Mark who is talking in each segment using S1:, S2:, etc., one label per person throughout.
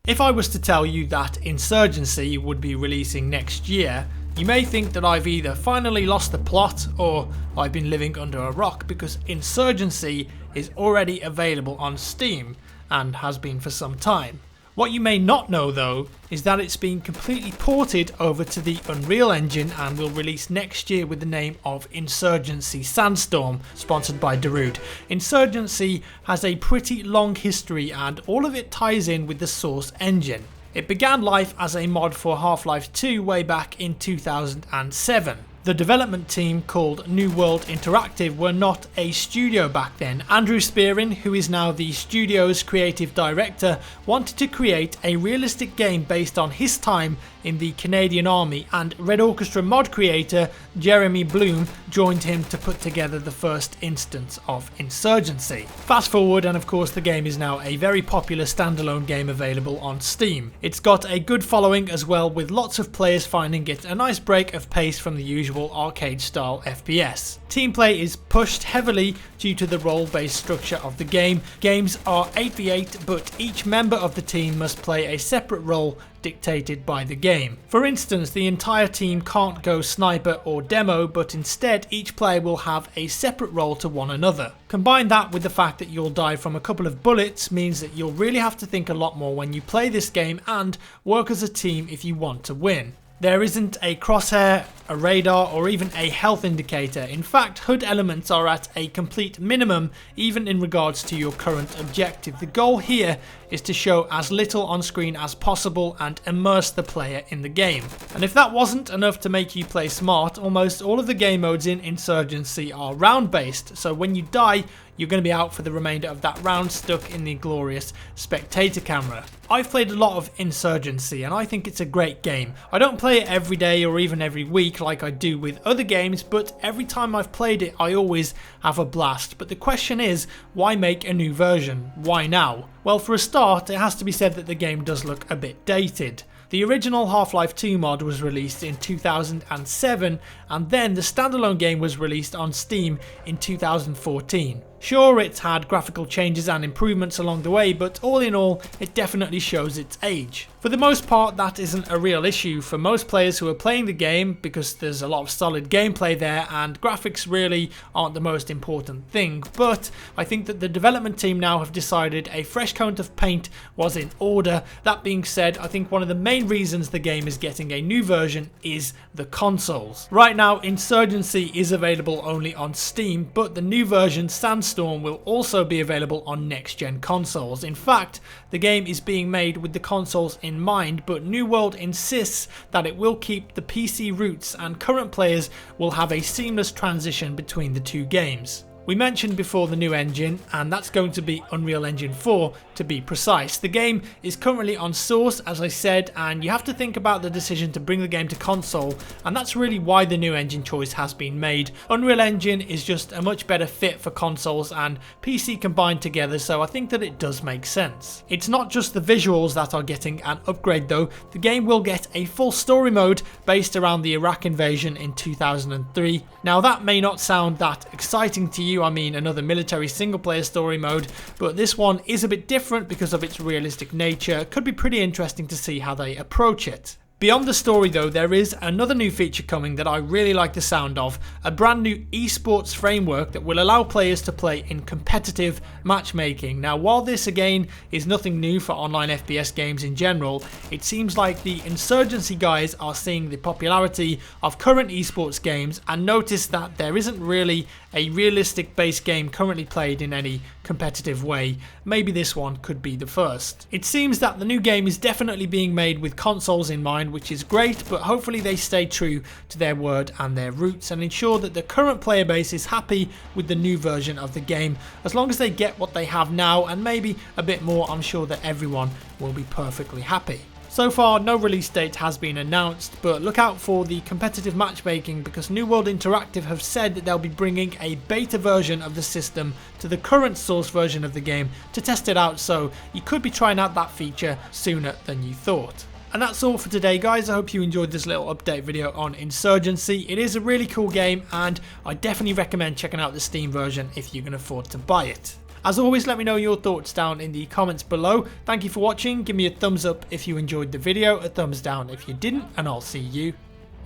S1: If I was to tell you that Insurgency would be releasing next year, you may think that I've either finally lost the plot or I've been living under a rock, because Insurgency is already available on Steam and has been for some time. What you may not know though is that it's been completely ported over to the Unreal Engine and will release next year with the name of Insurgency Sandstorm, sponsored by Darude. Insurgency has a pretty long history and all of it ties in with the source engine. It began life as a mod for Half-Life 2 way back in 2007. The development team, called New World Interactive, were not a studio back then. Andrew Spearin, who is now the studio's creative director, wanted to create a realistic game based on his time in the Canadian Army, and Red Orchestra mod creator Jeremy Bloom joined him to put together the first instance of Insurgency. Fast forward and of course the game is now a very popular standalone game available on Steam. It's got a good following as well, with lots of players finding it a nice break of pace from the usual arcade style FPS. Team play is pushed heavily due to the role-based structure of the game. Games are 8v8, but each member of the team must play a separate role dictated by the game. For instance, the entire team can't go sniper or demo, but instead each player will have a separate role to one another. Combine that with the fact that you'll die from a couple of bullets means that you'll really have to think a lot more when you play this game and work as a team if you want to win. There isn't a crosshair, a radar, or even a health indicator. In fact, HUD elements are at a complete minimum, even in regards to your current objective. The goal here is to show as little on screen as possible and immerse the player in the game. And if that wasn't enough to make you play smart, almost all of the game modes in Insurgency are round based, so when you die, you're going to be out for the remainder of that round, stuck in the glorious spectator camera. I've played a lot of Insurgency and I think it's a great game. I don't play it every day or even every week like I do with other games, but every time I've played it I always have a blast. But the question is, why make a new version? Why now? Well, for a start, it has to be said that the game does look a bit dated. The original Half-Life 2 mod was released in 2007, and then the standalone game was released on Steam in 2014. Sure, it's had graphical changes and improvements along the way, but all in all, it definitely shows its age. For the most part, that isn't a real issue for most players who are playing the game, because there's a lot of solid gameplay there and graphics really aren't the most important thing. But I think that the development team now have decided a fresh coat of paint was in order. That being said, I think one of the main reasons the game is getting a new version is the consoles. Right now, Insurgency is available only on Steam, but the new version, Sandstorm, will also be available on next-gen consoles. In fact, the game is being made with the consoles in mind, but New World insists that it will keep the PC roots and current players will have a seamless transition between the two games. We mentioned before the new engine, and that's going to be Unreal Engine 4 to be precise. The game is currently on Source, as I said, and you have to think about the decision to bring the game to console, and that's really why the new engine choice has been made. Unreal Engine is just a much better fit for consoles and PC combined together, so I think that it does make sense. It's not just the visuals that are getting an upgrade though. The game will get a full story mode based around the Iraq invasion in 2003. Now that may not sound that exciting to you, I mean another military single player story mode, but this one is a bit different because of its realistic nature. Could be pretty interesting to see how they approach it. Beyond the story though, there is another new feature coming that I really like the sound of, a brand new esports framework that will allow players to play in competitive matchmaking. Now while this again is nothing new for online FPS games in general, it seems like the Insurgency guys are seeing the popularity of current esports games and notice that there isn't really a realistic base game currently played in any competitive way. Maybe this one could be the first. It seems that the new game is definitely being made with consoles in mind, which is great, but hopefully they stay true to their word and their roots and ensure that the current player base is happy with the new version of the game. As long as they get what they have now and maybe a bit more, I'm sure that everyone will be perfectly happy. So far, no release date has been announced, but look out for the competitive matchmaking because New World Interactive have said that they'll be bringing a beta version of the system to the current source version of the game to test it out, so you could be trying out that feature sooner than you thought. And that's all for today guys. I hope you enjoyed this little update video on Insurgency. It is a really cool game and I definitely recommend checking out the Steam version if you can afford to buy it. As always, let me know your thoughts down in the comments below. Thank you for watching. Give me a thumbs up if you enjoyed the video, a thumbs down if you didn't, and I'll see you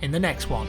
S1: in the next one.